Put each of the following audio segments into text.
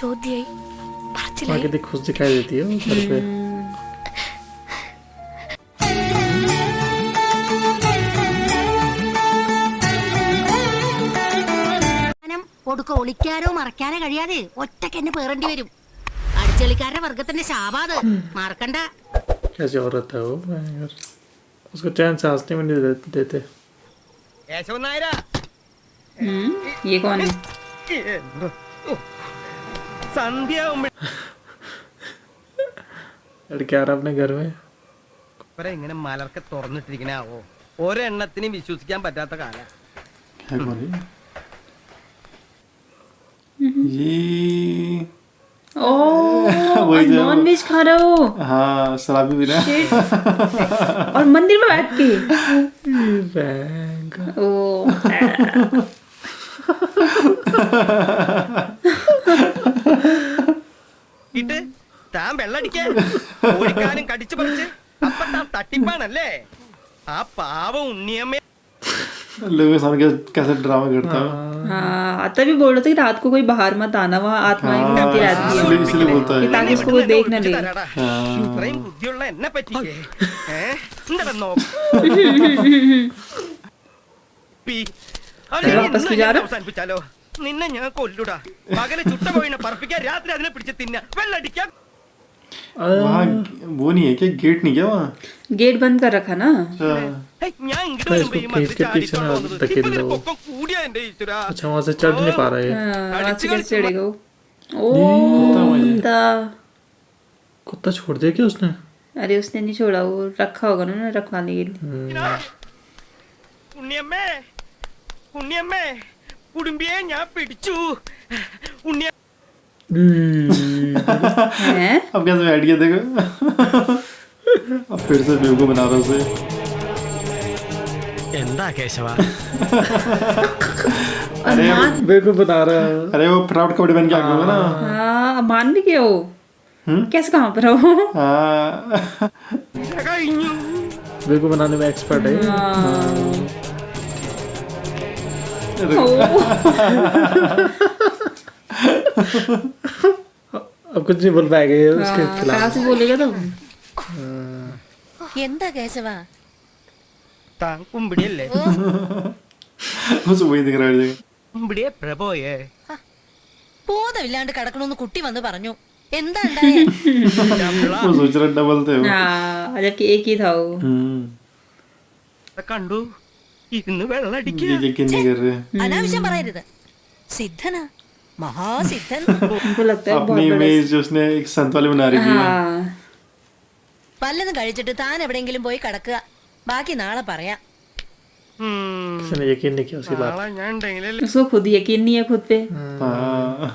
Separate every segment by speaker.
Speaker 1: ചോദ്യായി
Speaker 2: आगे खुश दिखाई देती है घर पे।
Speaker 3: ഒടുക്ക ഒളിക്കാനോ മറക്കാനോ കഴിയാതെ ഒറ്റയ്ക്ക് എന്നെ പേറേണ്ടി വരും. അടിച്ചെളിക്കാരുടെ വർഗത്തിന്റെ ശാപാത് മറക്കണ്ട.
Speaker 2: कैसी औरत है वो यार, उसको चैन से हंसने में नहीं देते।
Speaker 4: ये कौन है?
Speaker 2: लड़के आ रहा अपने घर में
Speaker 5: ഇങ്ങനെ മലർക്കെ തുറന്നിട്ടിരിക്കണാവോ? ഒരെണ്ണത്തിനും വിശ്വസിക്കാൻ പറ്റാത്ത കാലം.
Speaker 4: नॉन वेज खा रहे हो?
Speaker 6: हाँ, शराबी भी ना।
Speaker 4: और मंदिर में बैठ के ओ
Speaker 5: ഇട്ട് താൻ വെള്ളടിക്കാൻ ഓടിക്കാനും കടിച്ചു പറിച്ച് അപ്പൊ താൻ തട്ടിപ്പാണല്ലേ? ആ പാവം ഉണ്ണിയമ്മ
Speaker 6: लोगों के सामने कैसे ड्रामा करता है।
Speaker 4: हाँ, तभी बोल रहे थे कि रात को कोई बाहर मत आना, वहाँ आत्माएं घूमती रहती हैं,
Speaker 6: इसलिए बोलता है
Speaker 4: ताकि उसको कोई देख न ले।
Speaker 5: ഇത്രയും ബുദ്ധിയുള്ള എന്നെ പറ്റിക്കേ അവസാനിപ്പിച്ചാലോ? നിന്നെ ഞാൻ കൊല്ലുടാ. പകല് ചുട്ട കോഴിനെ പറപ്പിക്കാൻ, രാത്രി അതിനെ പിടിച്ച് തിന്ന, വെള്ളടിക്കാൻ.
Speaker 6: वहाँ वो नहीं है क्या? गेट नहीं क्या वहाँ?
Speaker 4: गेट बंद कर रखा ना।
Speaker 5: ഞാൻ ഇങ്ങോട്ട് വരുമ്പോ ഈ മതിൽ ചാടിക്കൊണ്ട് വന്നത് ഇവന്റെ പൊക്കം കൂടിയാ എന്റെ ഈശ്വരാ.
Speaker 2: अच्छा वहाँ से चढ़ नहीं पा रहा है।
Speaker 4: वहाँ से कैसे चढ़ेगा वो? ओ
Speaker 2: कुत्ता छोड़ दिया क्या उसने?
Speaker 4: अरे उसने नहीं छोड़ा, वो रखा होगा ना रखवाने के लिए।
Speaker 5: ഉണ്ണിയമ്മേ, ഉണ്ണിയമ്മേ, കുടുംബിയെ ഞാൻ പിടിച്ചു. ഉണ്ണിയ
Speaker 6: अब कैसे बैठ गया देखो। अब फिर से बेवकूफ बना रहा उसे।
Speaker 5: എന്താ കേശവ?
Speaker 6: अरे
Speaker 2: बेवकूफ बना रहा है।
Speaker 6: अरे वो फ्रॉड कपड़े पहन के आ गया ना।
Speaker 4: हाँ, मान भी गया वो। कैसे कहाँ पर हो?
Speaker 2: बेवकूफ बनाने में एक्सपर्ट है। अब कुछ नहीं बोल पाएगा ये उसके खिलाफ।
Speaker 4: कहाँ से बोलेगा तो?
Speaker 3: എന്താ കേശവ?
Speaker 5: താൻ കുമ്പിടിയല്ലേ?
Speaker 6: उसे वही दिख रहा है।
Speaker 5: കുമ്പിടിയെ പ്രഭോയേ.
Speaker 3: ബോധമില്ലാണ്ട് കിടക്കണമെന്ന് കുട്ടി വന്ന് പറഞ്ഞു. എന്താ ഉണ്ടായേ?
Speaker 6: वो सोच रहा डबल थे वो।
Speaker 4: हाँ, जबकि एक ही था वो।
Speaker 5: കണ്ടു ഇരുന്ന് വെള്ളടിക്കുക.
Speaker 6: ये यकीन नहीं कर रहे।
Speaker 3: അനാവശ്യം പറയരുത്. സിദ്ധനാ, മഹാസിദ്ധൻ.
Speaker 4: उनको लगता है बहुत
Speaker 6: अपनी
Speaker 4: बड़ा।
Speaker 6: इमेज जो उसने एक संत वाली बना रही थी।
Speaker 4: हाँ,
Speaker 3: വല്ലതും കഴിച്ചിട്ട് താൻ എവിടെയെങ്കിലും പോയി കിടക്കുക. ബാക്കി നാളെ പറയാം.
Speaker 2: किसी ने यकीन नहीं किया उसकी बात।
Speaker 5: നാളെ ഞാൻ ഉണ്ടെങ്കിലല്ലേ.
Speaker 4: उसको खुद यकीन नहीं है खुद पे।
Speaker 6: हाँ।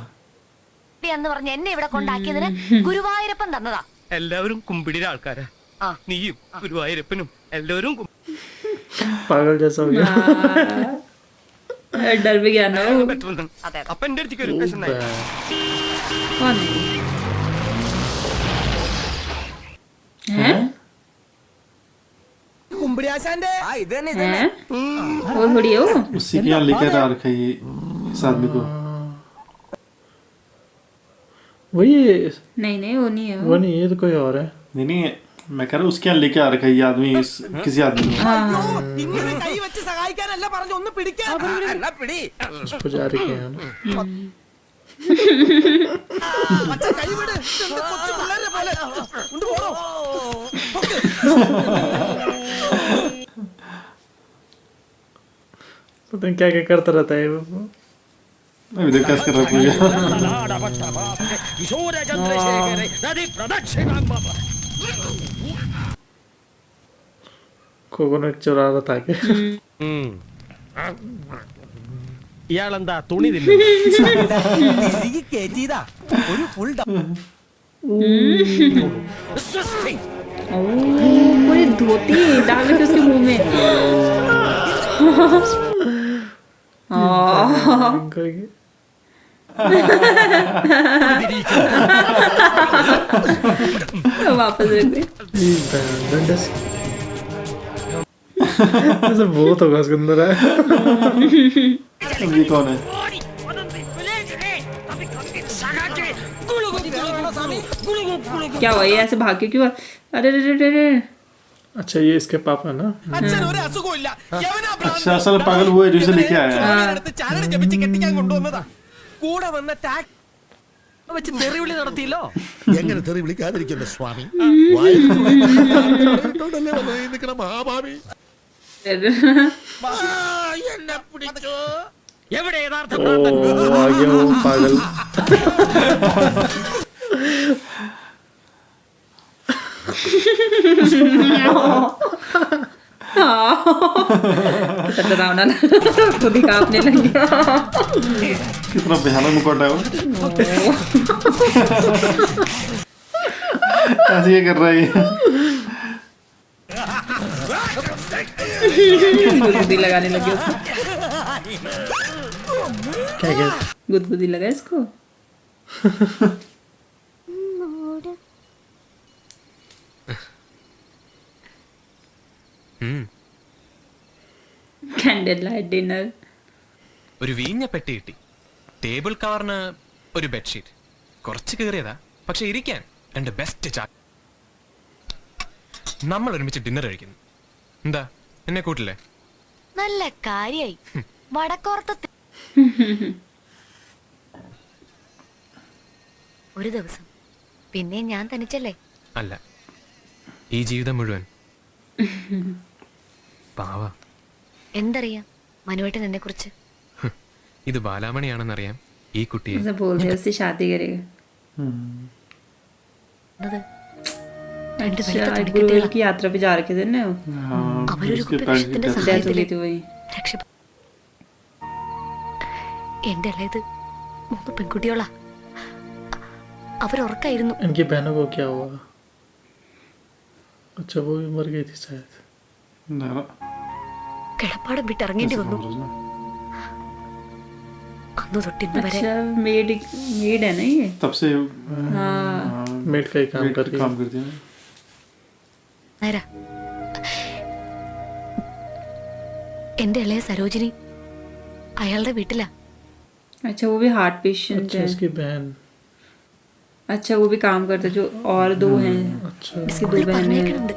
Speaker 3: എന്ന് പറഞ്ഞ് എന്നെ ഇവിടെ കൊണ്ടാക്കിയതിന് ഗുരുവായൂരപ്പൻ തന്നതാ.
Speaker 5: എല്ലാവരും കുമ്പിടിയുടെ ആൾക്കാരാ. നീയും ഗുരുവായൂരപ്പനും എല്ലാവരും
Speaker 2: पागल जैसा हो गया।
Speaker 4: डर भी गया ना वो।
Speaker 5: അപ്പൊ എന്റെ അടുത്തേക്ക് ഒരു പ്രശ്നം ഉണ്ടായി.
Speaker 4: कौन है?
Speaker 5: കുമ്പിടിയാശാന്റെ
Speaker 4: हैं? वो थोड़ी है वो।
Speaker 6: उसी के यहाँ लेकर आ रखा है ये इस आदमी को।
Speaker 2: वही
Speaker 4: नहीं नहीं वो नहीं है
Speaker 2: वो नहीं, ये तो कोई और है।
Speaker 6: नहीं नहीं, मैं कह रहा हूँ उसके यहाँ लेके आ रखा है ये आदमी किसी आदमी को।
Speaker 5: ഇങ്ങനെ കൈ വെച്ച് സഹായിക്കാനല്ല പറഞ്ഞു, ഒന്ന് പിടിക്കാൻ. എന്നാ പിടി.
Speaker 2: उस पुजारी के हैं ना।
Speaker 5: മച്ചാ കൈ വിട്. എന്ത് കൊച്ചു പിള്ളേരെ പോലെ. കൊണ്ട് പോടോ.
Speaker 2: पता नहीं क्या क्या करता रहता है वो।
Speaker 6: अभी देख कैसे कर रहा है पूजा।
Speaker 2: कोकोनट चुरा रहा था कि
Speaker 5: ഇയാളെന്താ തുണി തിരികെ കേറ്റിയതാ ഒരു ഫുൾ
Speaker 4: पूरी धोती डाल रखी उसके मुंह में। वापस रख दे।
Speaker 2: ऐसा बहुत होगा उसके अंदर है।
Speaker 6: ये कौन है?
Speaker 4: क्या हुआ ये ऐसे भाग के क्यों? अरे अरे अरे अरे
Speaker 2: अच्छा ये इसके पापा ना.
Speaker 5: അച്ഛൻ ഒരു അസുഖവും ഇല്ല യവനാ
Speaker 6: अच्छा असल पागल वो है जिसे लेके आया है.
Speaker 5: അടുത്ത് ചാരട് ജപിച്ച് കെട്ടിക്കാൻ കൊണ്ടുവന്നതാ കൂടെ വന്ന ടാക്സ് വെച്ച് തെറിവിളി നടത്തിയല്ലോ
Speaker 1: എങ്ങനെ തെറി വിളിക്കാതിരിക്കല്ലോ സ്വാമി നിൽക്കണ മഹാഭാവി എന്നെ പിടിച്ചോ
Speaker 5: എവിടെ യഥാർത്ഥ
Speaker 2: Oh, आ गया वो पागल.
Speaker 4: कितना डरावना खुद ही कांपने लग गया.
Speaker 6: कितना भयानक मुखौटा है वो. ऐसे ये कर रहा है ये.
Speaker 4: गुदगुदी लगाने लगी उसको.
Speaker 2: क्या क्या
Speaker 4: गुदगुदी लगा इसको. Candle light dinner.
Speaker 7: ഒരു വീഞ്ഞ പെട്ടി കിട്ടി. ടേബിൾ കവറിന് ഒരു ബെഡ്ഷീറ്റ്. കുറച്ച് കീറിയതാ, പക്ഷെ ഇരിക്കാൻ രണ്ട് ബെസ്റ്റ് ചാക്ക്. നമ്മൾ ഒരുമിച്ച് ഡിന്നർ കഴിക്കുന്നു. എന്താ എന്നെ കൂട്ടില്ലേ?
Speaker 8: നല്ല കാര്യായി. വടക്കോർത്ത് ഒരു ദിവസം പിന്നെ ഞാൻ തനിച്ചല്ലേ.
Speaker 7: അല്ല, ഈ ജീവിതം മുഴുവൻ. പാവ.
Speaker 8: എന്തറിയാം മനുവേട്ടൻ എന്നെ കുറിച്ച്?
Speaker 7: ഇത് ബാലാമണിയാണെന്നറിയാം. ഈ കുട്ടിയെ
Speaker 4: ऐसा बोल दिया उससे शादी करेगा. अच्छा गुरुकुल की यात्रा पे जा रखे थे ना.
Speaker 6: हाँ,
Speaker 8: അവരൊരു
Speaker 6: उसके
Speaker 8: കുപ്പി
Speaker 6: पैर की
Speaker 8: വിഷത്തിന്റെ
Speaker 6: death.
Speaker 4: डेथ हो
Speaker 8: സഹായത്തില്
Speaker 4: गई थी वही.
Speaker 8: എന്റെ ഇളയത് 3 പെൺകുട്ടികളാ. അവരുറക്കായിരുന്നു.
Speaker 2: इनकी बहनों को क्या हुआ? अच्छा वो भी मर गई थी शायद.
Speaker 6: ना,
Speaker 8: കിടപ്പാടം വിട്ടിറങ്ങേണ്ടി
Speaker 6: ऐसे
Speaker 8: വന്നു.
Speaker 6: समझ लो.
Speaker 8: അന്ന് തൊട്ടിന്ന് വരെ
Speaker 4: अच्छा मेड मेड है ना ये.
Speaker 6: तब से
Speaker 4: हाँ
Speaker 2: मेड का ही काम
Speaker 6: वेट
Speaker 2: कर रही
Speaker 6: काम
Speaker 2: है.
Speaker 6: करती है ना.
Speaker 8: നേരാ. എന്റെ ഇളയ സരോജിനി അയാളുടെ വീട്ടിലാ.
Speaker 4: अच्छा वो भी हार्ट पेशेंट
Speaker 2: अच्छा
Speaker 4: है.
Speaker 2: इसकी बहन.
Speaker 4: अच्छा वो भी काम करता है जो और दो हैं.
Speaker 2: अच्छा
Speaker 4: इसकी दो
Speaker 8: അവള്
Speaker 4: बहनें हैं.
Speaker 8: പറഞ്ഞേക്കുന്നുണ്ട്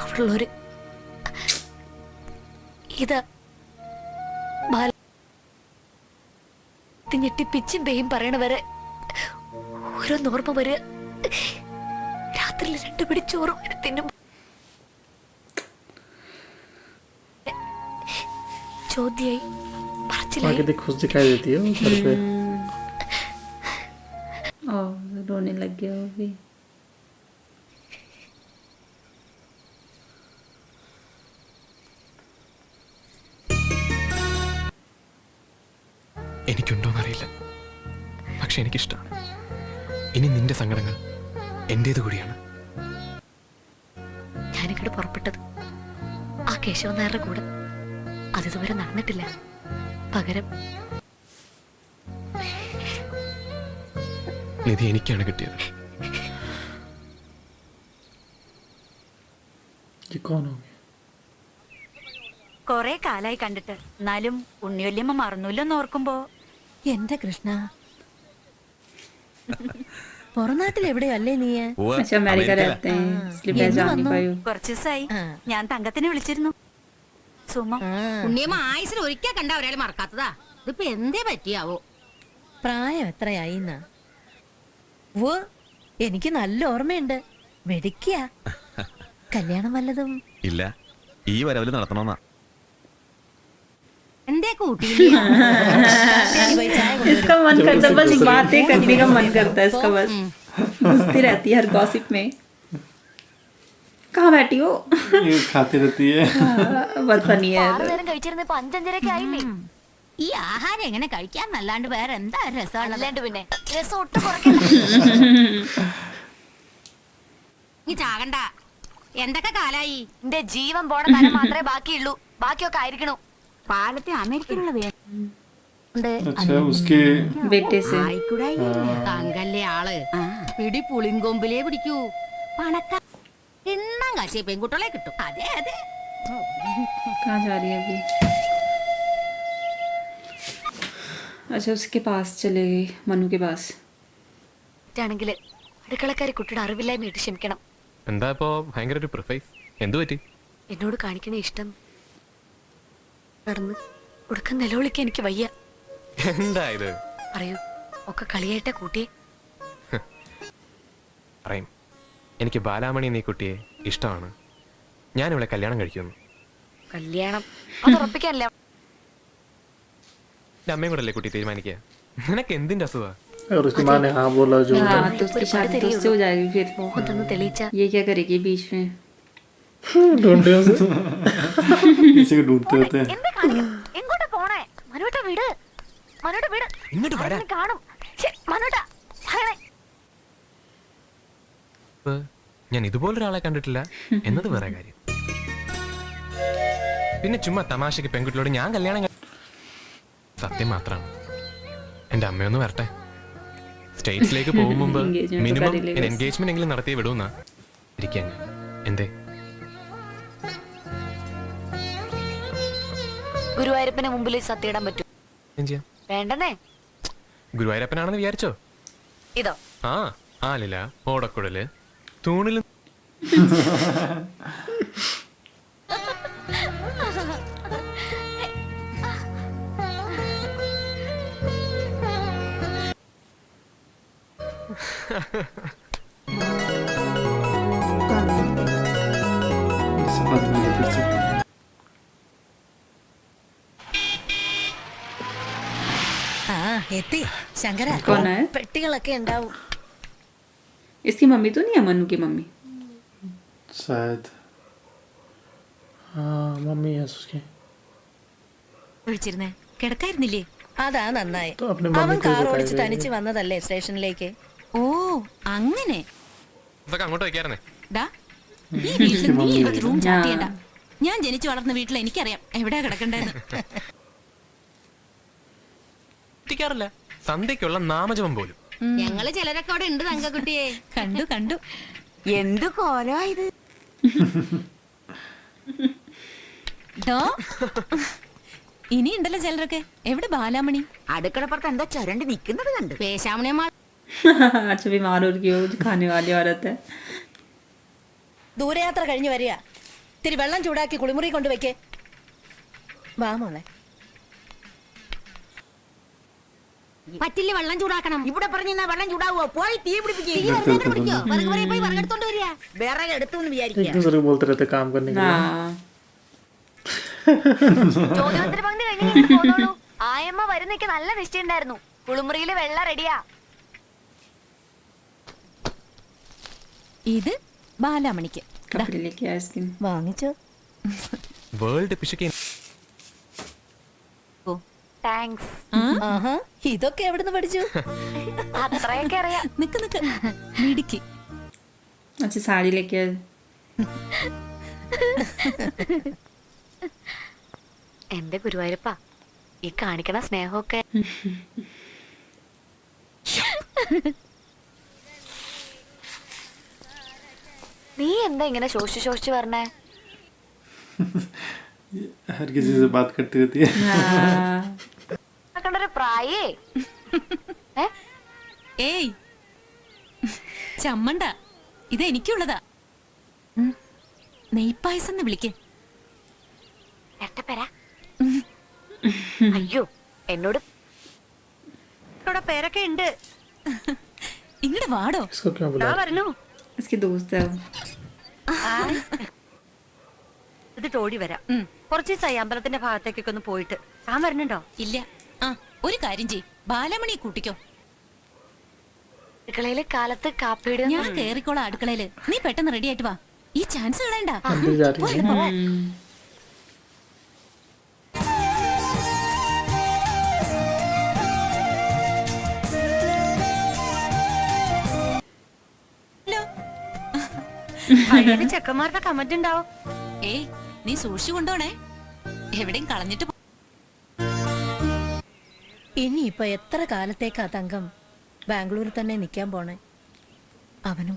Speaker 8: അവിടുള്ളൊരു ഇത് ഞെട്ടിപ്പിച്ചും പേയും പറയണവരെ ഓരോന്നോർമ്മ വരെ രാത്രിയിൽ 2 പിടി ചോറ് വരെ തിന്നും. ചോദ്യായി പറച്ചിലായി.
Speaker 2: आगे देख खुश दिखाई देती है वो घर पे.
Speaker 4: और रोने लग गया वो भी.
Speaker 7: എനിക്കുണ്ടോന്നറിയില്ല, പക്ഷെ എനിക്കിഷ്ടമാണ്. ഇനി നിന്റെ സങ്കടങ്ങൾ എന്റേത് കൂടിയാണ്.
Speaker 8: ഞാനിങ്ങോട്ട് പുറപ്പെട്ടത് ആ കേശവൻ നായരുടെ കൂടെ. അതിതുവരെ നടന്നിട്ടില്ല. പകരം
Speaker 7: നിധി എനിക്കാണ് കിട്ടിയത്.
Speaker 2: ये कौन होंगे?
Speaker 9: കൊറേ കാലായി കണ്ടിട്ട്, എന്നാലും ഉണ്ണിവല്യമ്മ മറന്നൂല്ലെന്ന് ഓർക്കുമ്പോ
Speaker 3: എന്റെ കൃഷ്ണ പുറനാട്ടിൽ എവിടെയല്ലേ നീ?
Speaker 4: अच्छा अमेरिका रहते हैं इसलिए मैं जान नहीं पाई हूँ.
Speaker 9: കുറച്ചു ദിവസമായി ഞാൻ തങ്കത്തിനെ വിളിച്ചിരുന്നു. സുമ
Speaker 3: ഉണ്ണിയമ്മ ആയുസിൽ ഒരിക്കൽ കണ്ട ഒരാൾ മറക്കാത്തതാ. ഇതിപ്പോ എന്തേ പറ്റിയാവോ? പ്രായം എത്രയായി? ഓ എനിക്ക് നല്ല ഓർമ്മയുണ്ട്. വെടിക്കുക കല്യാണം വല്ലതും
Speaker 1: ഇല്ല, ഈ വരവില് നടത്തണമെന്നാ.
Speaker 3: എന്തേ കൂട്ടി?
Speaker 4: इसका मन करता बस बातें करने का मन करता है इसका. बस घुसती रहती है हर गॉसिप में. कहाँ बैठी हो?
Speaker 6: ये खाती रहती है.
Speaker 4: वर्क नहीं है.
Speaker 8: 6 നേരം കഴിച്ചിരുന്നപ്പോ 5-5:30 ആയില്ലേ.
Speaker 3: ഈ ആഹാരം എങ്ങനെ കഴിക്കാൻ നല്ലാണ്ട് വേറെ എന്താ രസമുള്ളത്?
Speaker 8: അല്ലാണ്ട് പിന്നെ രസം ഒട്ടും കുറയ്ക്കണ്ട.
Speaker 3: നീ ചാകണ്ട. എന്തൊക്കെ കാലായി?
Speaker 8: എന്റെ ജീവൻ പോണ കാലം മാത്രമേ ബാക്കിയുള്ളൂ. ബാക്കിയൊക്കെ ആയിരിക്കണു.
Speaker 3: പാലത്തെ അമേരിക്കനുള്ള
Speaker 6: अच्छा उसके
Speaker 4: बेटे से.
Speaker 3: തങ്കല്ലേ ആള്. പിടി പുളിങ്കൊമ്പിലേ പിടിക്കൂ. പണക്ക എണ്ണം കാച്ചിയ പെൺകുട്ടികളെ കിട്ടും. അതെ അതെ.
Speaker 4: कहाँ जा रही है अभी? अच्छा उसके पास चले गए मनु के पास
Speaker 8: ആണെങ്കിൽ അടുക്കളക്കാരി കുട്ടിയുടെ അറിവില്ലായ്മയിട്ട് ക്ഷമിക്കണം.
Speaker 7: എന്താ ഇപ്പോ ഭയങ്കര ഒരു പ്രിഫൈസ്? എന്തു പറ്റി?
Speaker 8: എന്നോട് കാണിക്കണ ഇഷ്ടം നടന്ന് ഉടുക്കം നിലവിളിക്കാൻ എനിക്ക് വയ്യ.
Speaker 7: എന്താ ഇത്?
Speaker 8: പറയൂ, ഒക്കെ കളിയായിട്ടാ കൂട്ടിയെ.
Speaker 7: പറയും, എനിക്ക് ബാലാമണി എന്നീ കുട്ടിയെ ഇഷ്ടമാണ്. ഞാൻ ഇവിടെ കല്യാണം കഴിക്കുന്നു.
Speaker 8: കല്യാണം അത് ഉറപ്പിക്കാനല്ല.
Speaker 7: എന്റെ അമ്മയും കൂടെ അല്ലേ കുട്ടി തീരുമാനിക്കുക. നിനക്ക് എന്തിന്റെ അസുഖ?
Speaker 2: और उसकी माँ ने हाँ बोला जो
Speaker 4: हाँ तो उसकी शादी तो उससे हो जाएगी फिर
Speaker 8: മോഹം തന്ന് തെളിയിച്ച
Speaker 4: ये क्या करेगी बीच में
Speaker 2: ढूंढते हैं उसे।
Speaker 6: इसी को ढूंढते रहते हैं.
Speaker 8: എന്താ കാണിക്കാം? എങ്ങോട്ടാ പോണേ? മനുവേട്ട വീട്, മനുവേട്ട വീട്
Speaker 7: ഇങ്ങോട്ട് വരാൻ.
Speaker 8: ആരെങ്കിലും കാണും. ശ്ശെ, മനുവേട്ട പറയണേ.
Speaker 7: ഞാൻ ഇതുപോലൊരാളെ കണ്ടിട്ടില്ല എന്നത് വേറെ കാര്യം. പിന്നെ ചുമ്മാ തമാശക്ക് പെൺകുട്ടിയോട് ഞാൻ കല്യാണം സത്യം മാത്രമാണ്. എന്റെ അമ്മയൊന്ന് വരട്ടെ. സ്റ്റേറ്റ്സിലേക്ക് പോകും മുമ്പ് മിനിമം എൻഗേജ്മെന്റ് എങ്കിലും നടത്തിയേ വിടൂന്നാ ഇരിക്കാൻ. എന്തേ?
Speaker 8: ഗുരുവായൂരപ്പനെ മുമ്പിൽ സത്യയിടാൻ പറ്റും?
Speaker 7: ചെയ്യാം.
Speaker 8: വേണ്ടെന്നേ.
Speaker 7: ഗുരുവായൂരപ്പനാണെന്ന് വിചാരിച്ചോ?
Speaker 8: ഇതോ
Speaker 7: ആ ആലില, ഓടക്കുഴല്, തൂണിലും
Speaker 6: समझ में नहीं फिर से.
Speaker 3: ആ എത്തി ശങ്കര.
Speaker 4: कौन है
Speaker 3: പെട്ടികളൊക്കെ ഉണ്ടാവും.
Speaker 4: इसकी मम्मी तो नहीं है मनु की मम्मी
Speaker 6: शायद.
Speaker 2: हाँ मम्मी है उसकी.
Speaker 3: വിളിച്ചിരുന്നേ കിടക്കായിരുന്നില്ലേ? അതാ നന്നായി.
Speaker 2: तो अपने मम्मी
Speaker 3: അവൻ
Speaker 2: को
Speaker 3: കാർ
Speaker 2: बताया
Speaker 3: ഓടിച്ച്
Speaker 2: जाएगा.
Speaker 3: തനിച്ച് വന്നതല്ലേ സ്റ്റേഷനിലേക്ക്? ഓ അങ്ങനെ.
Speaker 7: ഇതൊക്കെ അങ്ങോട്ട് വയ്ക്കാറുന്നേ.
Speaker 3: ഡാ, ഈ വീട്ടിൽ നീ എനിക്ക് റൂം ചാർട്ട് ചെയ്യണ്ട. ഞാൻ ജനിച്ചു വളർന്ന വീട്ടിൽ എനിക്കറിയാം എവിടെയാ കിടക്കണ്ടേന്ന്.
Speaker 7: എത്തിക്കാറില്ല. സന്ധ്യക്കുള്ള നാമജപം പോലും.
Speaker 3: ഞങ്ങള് ചിലരൊക്കെ അവിടെ ഉണ്ട് തങ്കക്കുട്ടിയെ. കണ്ടു കണ്ടു.
Speaker 9: എന്ത് കോലോ ഇത്?
Speaker 3: ഡോ, ഇനി ഉണ്ടല്ലോ ചിലരൊക്കെ. എവിടെ ബാലാമണി?
Speaker 9: അടുക്കളപ്പുറത്ത് എന്താ ചുരണ്ടി നിക്കുന്നത് കണ്ട്.
Speaker 3: വേശാമണിയമ്മ
Speaker 4: अच्छा बीमार हो रही हो खाने वाली औरत है
Speaker 3: ദൂരയാത്ര കഴിഞ്ഞ് വരിക. ഇത്തിരി വെള്ളം ചൂടാക്കി കുളിമുറി കൊണ്ടുവയ്ക്കേ. വാ മോളെ. പറ്റില്ല, വെള്ളം ചൂടാക്കണം.
Speaker 9: ഇവിടെ പറഞ്ഞാ വെള്ളം ചൂടാവോ? പോയി തീ പിടിപ്പിക്കോ.
Speaker 3: പോയി വിറകെടുത്തോണ്ട് വരിക.
Speaker 9: വിറക് എടുത്തു
Speaker 2: एक
Speaker 9: വിചാരിക്കുക.
Speaker 2: दूसरे को बोलते रहते काम करने के लिए.
Speaker 4: हाँ
Speaker 8: ചോദ്യോത്തര പങ്ക്തി കഴിഞ്ഞ് പോന്നോളൂ. ആയമ്മ വരുന്നേക്ക് നല്ല നിശ്ചയുണ്ടായിരുന്നു. കുളിമുറിയില് വെള്ളം റെഡിയാ.
Speaker 3: ഇത് ബാലാമണിക്ക്
Speaker 4: कपड़े लेके आया इसकी
Speaker 3: വാങ്ങിച്ചോ.
Speaker 7: World പിശുക്കി
Speaker 8: thanks.
Speaker 3: ആഹാ, ഇതൊക്കെ എവിടുന്ന് പഠിച്ചു?
Speaker 8: അത്രയൊക്കെ അറിയാം.
Speaker 3: നിക്ക് നിക്ക് മിടിക്ക്.
Speaker 4: अच्छा साड़ी लेके आया
Speaker 8: എന്റെ ഗുരുവായൂരപ്പ, ഈ കാണിക്കണ സ്നേഹമൊക്കെ നീ എന്താ ഇങ്ങനെ ശോഷിച്ചു പറഞ്ഞേ?
Speaker 6: हर किसी से बात करती रहती है.
Speaker 4: हाँ
Speaker 8: കണ്ടൊരു പ്രായേ.
Speaker 3: ഏയ് ചമ്മണ്ട, ഇത് എനിക്കുള്ളതാ. നെയ്പായസം എന്ന് വിളിക്ക്.
Speaker 8: എട്ടപ്പേരാ? അയ്യോ, എന്നോട് ഇവിടെ പേരൊക്കെ ഉണ്ട്.
Speaker 3: ഇങ്ങോട്ട് വാടോ.
Speaker 2: इसको क्यों बुला?
Speaker 8: വരണു.
Speaker 4: इसकी दोस्त है वो.
Speaker 8: ഇത് തോടി വരാം. കുറച്ച് ദിവസമായി അമ്പലത്തിന്റെ ഭാഗത്തേക്കൊക്കെ ഒന്ന് പോയിട്ട്. താൻ വരണുണ്ടോ?
Speaker 3: ഇല്ല. ആ ഒരു കാര്യം ചെയ്, ബാലമണി കൂട്ടിക്കോ.
Speaker 8: അടുക്കളയില് കാലത്ത് കാപ്പിയുടെ
Speaker 3: ഞാൻ കേറിക്കോളാം അടുക്കളയില്. നീ പെട്ടെന്ന് റെഡി ആയിട്ട് വാ. ഈ ചാൻസ് കളയണ്ട.
Speaker 2: अंदर जा रही है.
Speaker 8: ചെക്കന്മാരുടെ കമന്റ് ഉണ്ടാവും.
Speaker 3: ഏയ് നീ സൂക്ഷിച്ചു കൊണ്ടോണേ, എവിടെയും കളഞ്ഞിട്ട്. ഇനിയിപ്പൊ എത്ര കാലത്തേക്കാ തങ്കം ബാംഗ്ലൂരിൽ തന്നെ നിക്കാൻ പോണേ? അവനും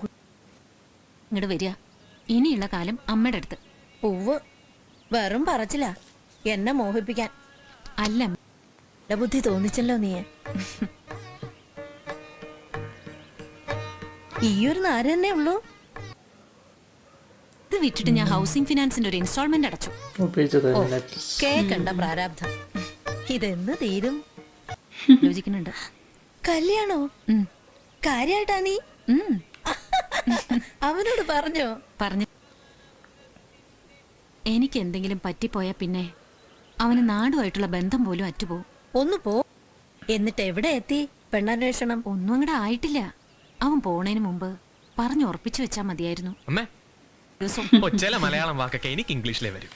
Speaker 3: ഇങ്ങോട്ട് വരിക. ഇനിയുള്ള കാലം അമ്മയുടെ അടുത്ത്. ഉവ്വ്, വെറും പറച്ചില്ല എന്നെ മോഹിപ്പിക്കാൻ. അല്ല, ബുദ്ധി തോന്നിച്ചല്ലോ നീ. ഈ ഒരു നാര് തന്നെ ഉള്ളൂ.
Speaker 8: ഇത് വിട്ടിട്ട് ഞാൻ ഹൗസിംഗ് ഫിനാൻസിന്റെ ഒരു ഇൻസ്റ്റാൾമെന്റ് അടച്ചു.
Speaker 2: वो भेजा था नेटफ्लिक्स
Speaker 3: കേക്കണ്ട പ്രാരാബ്ധം. ഇതെന്ന് തീരും?
Speaker 8: ആലോചിക്കുന്നുണ്ട്.
Speaker 3: കല്യാണോ? കാര്യായിട്ടാ നീ? അവനോട് പറഞ്ഞോ?
Speaker 8: പറഞ്ഞു. എനിക്ക് എന്തെങ്കിലും പറ്റിപ്പോയാ പിന്നെ അവന് നാടുമായിട്ടുള്ള ബന്ധം പോലും അറ്റുപോകും.
Speaker 3: ഒന്ന് പോ. എന്നിട്ട് എവിടെ എത്തി പെണ്ണന്വേഷണം?
Speaker 8: ഒന്നും അങ്ങടെ ആയിട്ടില്ല. അവൻ പോണേന് മുമ്പ് പറഞ്ഞു ഉറപ്പിച്ചു വെച്ചാ മതിയായിരുന്നു.
Speaker 7: അമ്മേ
Speaker 8: ദിവസം
Speaker 7: ചില മലയാളം വാക്കൊക്കെ എനിക്ക് ഇംഗ്ലീഷിലേ വരും.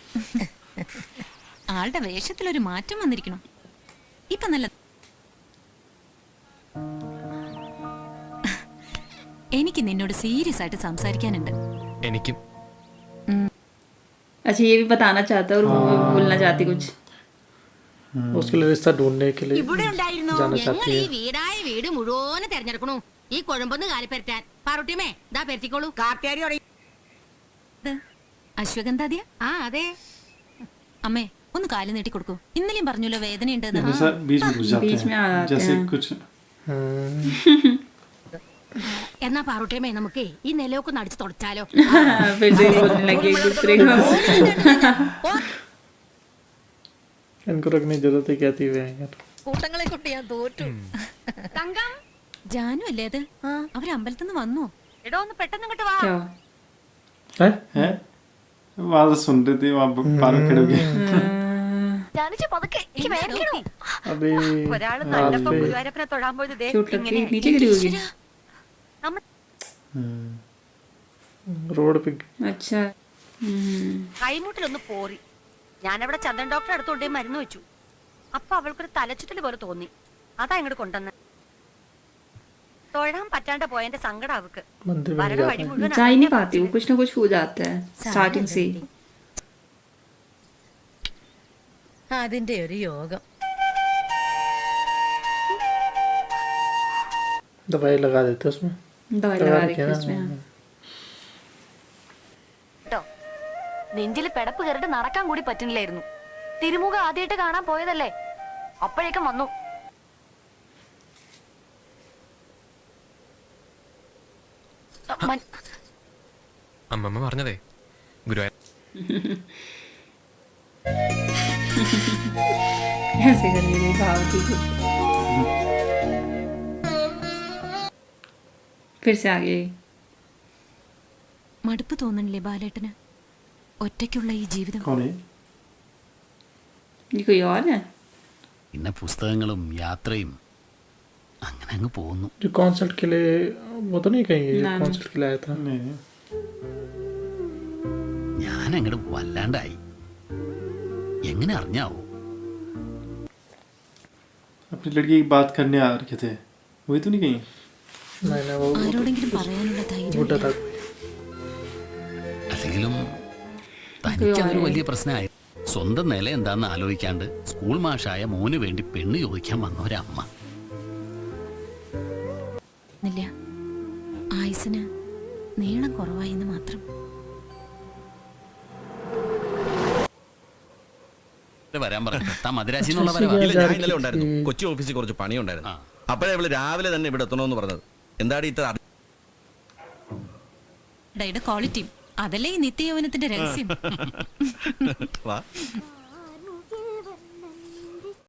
Speaker 8: ആളുടെ വേഷത്തിലൊരു മാറ്റം വന്നിരിക്കണം. ഇപ്പൊ നല്ല എനിക്ക് നിന്നോട് സീരിയസ് ആയിട്ട് സംസാരിക്കാനുണ്ട്.
Speaker 7: എനിക്കും.
Speaker 4: अच्छा ये भी बताना चाहता है और वो बोलना चाहती कुछ.
Speaker 2: उसके लिए रिश्ता ढूंढने के लिए
Speaker 10: ഇവിടെ ഉണ്ടായിരുന്നോ?
Speaker 2: जाना
Speaker 10: ഞങ്ങൾ
Speaker 2: चाहती
Speaker 10: ഈ
Speaker 2: है.
Speaker 10: വീടായ വീട് മുഴുവൻ തെരഞ്ഞെടുക്കണു. ഈ കൊഴമ്പൊന്ന് കാലി പരത്താൻ. പാറുട്ടിയമ്മേ ദാ പരത്തിക്കോളൂ. കാർത്തിയാരി
Speaker 8: അശ്വഗന്ധാദിയ.
Speaker 10: ആ അതെ.
Speaker 8: അമ്മേ ഒന്ന് കാല് നീട്ടി കൊടുക്കൂ. ഇന്നലെയും പറഞ്ഞല്ലോ വേദനയുണ്ടെന്ന്.
Speaker 6: हमेशा बीच में घुस जाते
Speaker 4: बीच में आ
Speaker 6: हैं
Speaker 4: जाते
Speaker 6: जैसे
Speaker 4: हैं।
Speaker 6: कुछ
Speaker 10: എന്നാ പാറുട്ടിയമ്മേ നമുക്കേ ഈ നിലയൊക്കെ നടിച്ച് തുടച്ചാലോ?
Speaker 4: फिर से बोलने लगी एक दूसरे को.
Speaker 2: इनको रखने की जरूरत है कहती हुए यार.
Speaker 3: കൂട്ടങ്ങളെ കൊണ്ട് ഞാൻ തോറ്റു.
Speaker 10: തങ്കം
Speaker 8: ജാനു അല്ലേ അത്? അവര് അമ്പലത്തിൽ നിന്ന് വന്നോ?
Speaker 10: എടോ ഒന്ന് പെട്ടെന്ന് ഇങ്ങോട്ട് വാ.
Speaker 4: क्या
Speaker 6: है वहां से सुन रही थी वहां पार खड़े हो गए.
Speaker 8: ജാനുജി പതുക്കെ എനിക്ക് വേദനിക്കണു.
Speaker 2: अभी
Speaker 10: ഒരാള് നല്ലപ്പോ ഗുരുവായൂരപ്പനെ തൊഴാൻ പോയത് ദേ
Speaker 4: चोट लग
Speaker 10: ഇങ്ങനെ.
Speaker 4: गई नीचे गिरी होगी.
Speaker 2: रोड पे
Speaker 4: अच्छा.
Speaker 10: കൈമുട്ടിലൊന്ന് പോറി. ഞാനവിടെ ചന്ദൻ ഡോക്ടറെ അടുത്തോണ്ടേ മരുന്ന് വെച്ചു. അപ്പൊ അവൾക്കൊരു തലച്ചുറ്റൽ പോലെ തോന്നി. അതാ ഇങ്ങോട്ട് കൊണ്ടുവന്ന്. തൊഴാൻ പറ്റാണ്ട് പോയതിന്റെ സങ്കടം അവക്ക്.
Speaker 2: मंदिर में
Speaker 10: വരണ
Speaker 2: जाते
Speaker 10: വഴി
Speaker 2: हैं.
Speaker 10: മുഴുവൻ
Speaker 4: जा ही नहीं पाती वो, कुछ ना कुछ हो जाता है स्टार्टिंग से ही.
Speaker 3: അതിന്റെ ഒരു യോഗം.
Speaker 2: दवाई लगा देते उसमें.
Speaker 4: दवाई
Speaker 2: लगा
Speaker 4: लगा
Speaker 2: रखी
Speaker 4: रखी
Speaker 2: है
Speaker 4: है
Speaker 2: ना.
Speaker 4: उसमें.
Speaker 8: നെഞ്ചില് പെടപ്പ് കയറിട്ട് നടക്കാൻ കൂടി പറ്റുന്നില്ലായിരുന്നു. തിരുമുഖം ആദ്യമായിട്ട് കാണാൻ പോയതല്ലേ, അപ്പോഴേക്കും വന്നു.
Speaker 7: അമ്മമ്മ പറഞ്ഞതേ ഗുരുവായൂർ
Speaker 4: ऐसे कर रही भाव ठीक है. फिर से आ गई.
Speaker 8: മടുപ്പ് തോന്നണില്ലേ ബാലേട്ടന് ഒറ്റയ്ക്കുള്ള ഈ ജീവിതം?
Speaker 6: कौन है
Speaker 4: ये कोई और है?
Speaker 11: പിന്നെ പുസ്തകങ്ങളും യാത്രയും അങ്ങനെ അങ്ങ് പോകുന്നു.
Speaker 2: जो कॉन्सर्ट के लिए वो तो नहीं कहेंगे जो
Speaker 4: ना,
Speaker 2: कॉन्सर्ट के लिए आया था.
Speaker 6: नहीं
Speaker 11: ഞാൻ അങ്ങോട്ട് വല്ലാണ്ടായി. എങ്ങനെ അറിഞ്ഞാവോ?
Speaker 6: अपनी लड़की की बात करने आ रखे थे वही तो नहीं कहीं.
Speaker 2: नहीं नहीं वो
Speaker 8: ആരോടെങ്കിലും പറയാനുള്ള ധൈര്യം
Speaker 2: बूढ़ा था.
Speaker 11: അല്ലെങ്കിലും തനിക്കതൊരു വലിയ പ്രശ്നമായി. സ്വന്തം നില എന്താന്ന് ആലോചിക്കാണ്ട് സ്കൂൾ മാഷായ മോന് വേണ്ടി പെണ്ണ് ചോദിക്കാൻ വന്ന ഒരമ്മ.
Speaker 8: ഇല്ല, ആയുസിന് നീളം കുറവായിന്ന് മാത്രം.
Speaker 11: വരാൻ പറഞ്ഞു മദ്രാശി എന്നുള്ള
Speaker 1: ഇല്ല, ഞാൻ ഇന്നലെ ഉണ്ടായിരുന്നു. കൊച്ചി ഓഫീസിൽ കുറച്ച് പണിയുണ്ടായിരുന്നു. അപ്പോഴേ അവള് രാവിലെ തന്നെ ഇവിടെ എത്തണമെന്ന് പറഞ്ഞത്. എന്താണ് ഇത്ര
Speaker 8: ക്വാളിറ്റി അതല്ലേ ഈ നിത്യയൗവനത്തിന്റെ രഹസ്യം.
Speaker 1: വാ